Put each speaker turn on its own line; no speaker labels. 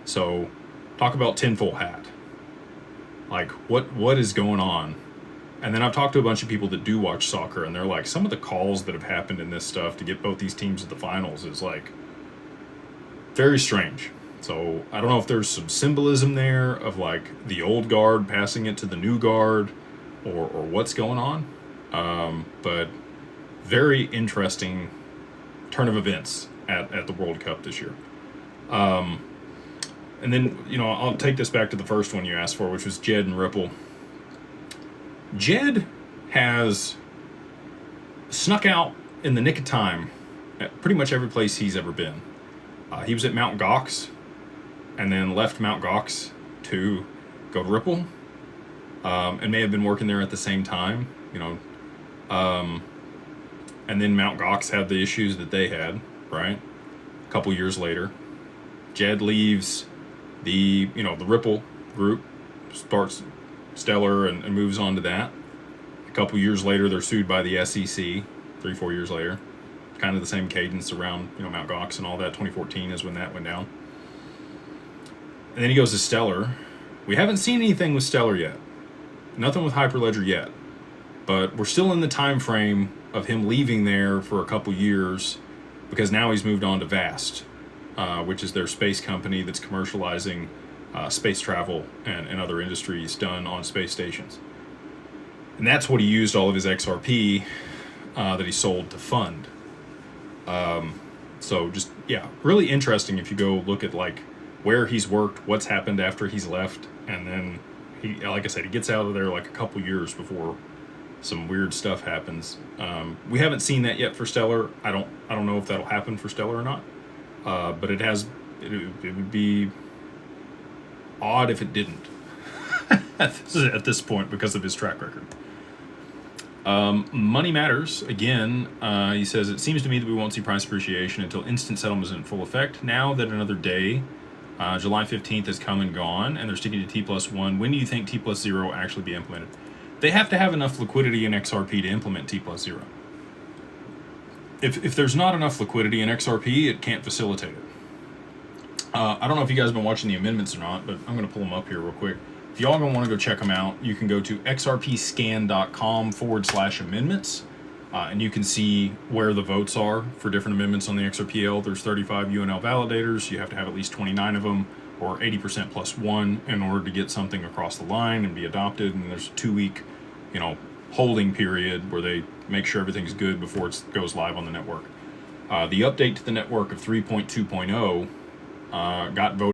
So talk about tinfoil hat. Like, what is going on? And then I've talked to a bunch of people that do watch soccer, and they're like, some of the calls that have happened in this stuff to get both these teams to the finals is like very strange. So I don't know if there's some symbolism there of like the old guard passing it to the new guard, or what's going on. But very interesting turn of events at the World Cup this year. And then, I'll take this back to the first one you asked for, which was Jed and Ripple. Jed has snuck out in the nick of time at pretty much every place he's ever been. He was at Mount Gox, and then left Mount Gox to go to Ripple, and may have been working there at the same time, and then Mount Gox had the issues that they had, right? A couple years later, Jed leaves the Ripple group, starts Stellar and moves on to that. A couple years later, they're sued by the SEC. 3-4 years later, kind of the same cadence around Mount Gox and all that. 2014 is when that went down. And then he goes to Stellar. We haven't seen anything with Stellar yet. Nothing with Hyperledger yet. But we're still in the time frame of him leaving there for a couple years, because now he's moved on to Vast, which is their space company that's commercializing space travel and other industries done on space stations. And that's what he used all of his XRP that he sold to fund. So just, really interesting if you go look at like where he's worked, what's happened after he's left, and then he, like I said, he gets out of there like a couple years before some weird stuff happens. We haven't seen that yet for Stellar. I don't know if that'll happen for Stellar or not. But it would be odd if it didn't at this point because of his track record. Money Matters, again, he says, it seems to me that we won't see price appreciation until instant settlement is in full effect. Now that another day, July 15th has come and gone, and they're sticking to T+1, when do you think T+0 will actually be implemented? They have to have enough liquidity in XRP to implement T+0. If there's not enough liquidity in XRP, it can't facilitate it. I don't know if you guys have been watching the amendments or not, but I'm going to pull them up here real quick. If y'all going to want to go check them out, you can go to xrpscan.com/amendments, and you can see where the votes are for different amendments on the XRPL. There's 35 UNL validators. You have to have at least 29 of them, or 80% plus one, in order to get something across the line and be adopted. And there's a 2-week, holding period where they make sure everything's good before it goes live on the network. The update to the network of 3.2.0 got voted